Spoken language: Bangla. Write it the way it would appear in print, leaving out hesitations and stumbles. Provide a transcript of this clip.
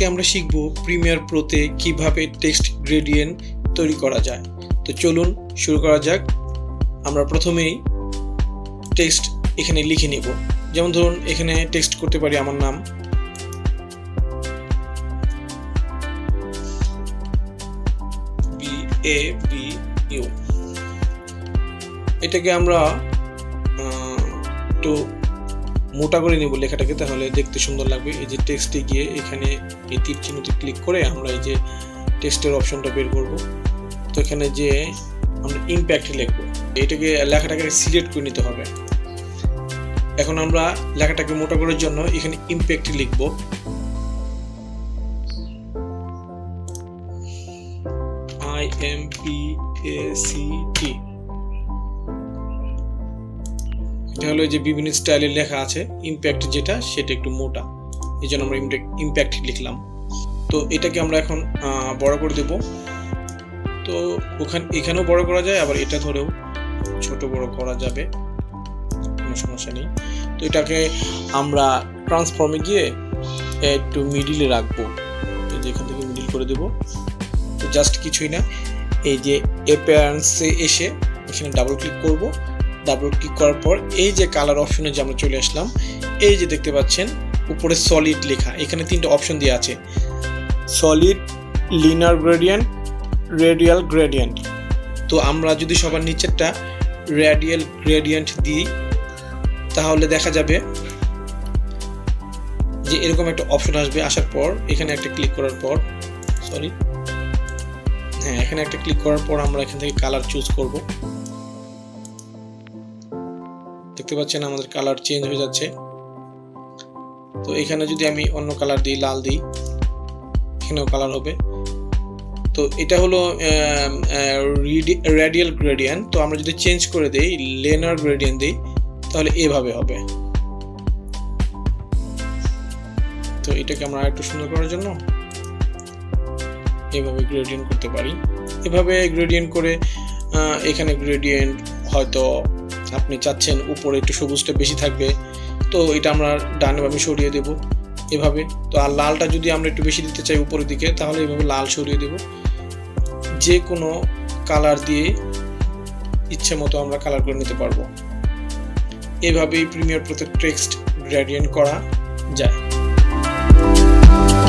আজকে আমরা শিখব প্রিমিয়ার প্রোতে কিভাবে টেক্সট গ্রেডিয়েন্ট তৈরি করা যায়। তো চলুন শুরু করা যাক। আমরা প্রথমেই টেক্সট এখানে লিখে নেব। যেমন ধরুন এখানে টেক্সট করতে পারি আমার নাম, BABU। এটাকে আমরা একটু মোটা করে নেব লেখাটাকে, তাহলে দেখতে সুন্দর লাগবে। এই যে টেক্সটে গিয়ে এখানে এই তীর চিহ্নতে ক্লিক করে আমরা এই যে টেক্সটের অপশনটা বের করব। তো এখানে যে আমরা ইম্প্যাক্ট লিখব, এটাকে লেখাটাকে সিলেক্ট করে নিতে হবে। এখন আমরা লেখাটাকে মোটা করার জন্য এখানে ইম্প্যাক্ট লিখব। IMPACT। এটা হলো যে বিভিন্ন স্টাইলের লেখা আছে, ইম্প্যাক্ট যেটা সেটা একটু মোটা, এই জন্য আমরা ইম্প্যাক্ট লিখলাম। তো এটাকে আমরা এখন বড় করে দেব। তো এখানেও বড় করা যায়, আবার এটা ধরেও ছোট বড় করা যাবে, কোনো সমস্যা নেই। তো এটাকে আমরা ট্রান্সফর্মে গিয়ে একটু মিডিলে রাখবো, এই যে এখান থেকে মিডিল করে দেব। তো জাস্ট কিছুই না, এই যে অ্যাপিয়ারেন্সে এসে এখানে ডাবল ক্লিক করব। ডাবল ক্লিক করার পর এই যে কালার অপশনে যে আমরা চলে আসলাম, এই যে দেখতে পাচ্ছেন উপরে সলিড লেখা, এখানে তিনটা অপশন দেওয়া আছে, solid, linear gradient, radial gradient. তো আমরা যদি সবার নিচেরটা রেডিয়াল গ্রেডিয়েন্ট দিই, তাহলে দেখা যাবে যে এরকম একটা অপশন আসবে। আসার পর এখানে একটা ক্লিক করার পর এখানে একটা ক্লিক করার পর আমরা এখান থেকে কালার চুজ করব। দেখতে পাচ্ছেন আমাদের কালার চেঞ্জ হয়ে যাচ্ছে। তো এখানে যদি আমি অন্য কালার দিই, লাল দিই, এখানেও কালার হবে। তো এটা হলো রেডিয়াল গ্রেডিয়েন্ট। তো আমরা যদি চেঞ্জ করে দেই, লিনিয়ার গ্রেডিয়েন্ট দিই, তাহলে এভাবে হবে। তো এটাকে আমরা আরেকটু সুন্দর করার জন্য এভাবে গ্রেডিয়েন্ট করতে পারি। এভাবে গ্রেডিয়েন্ট করে এখানে গ্রেডিয়েন্ট হয়তো আপনি চাচ্ছেন উপরে একটু সবুজটা বেশি থাকবে, তো এটা আমরা ডানে বামে সরিয়ে দেব এভাবে। তো আর লালটা যদি আমরা একটু বেশি দিতে চাই উপরের দিকে, তাহলে এভাবে লাল সরিয়ে দেব। যে কোনো কালার দিয়ে ইচ্ছে মতো আমরা কালার করে নিতে পারবো। এভাবেই প্রিমিয়ার প্রোতে টেক্সট গ্রেডিয়েন্ট করা যায়।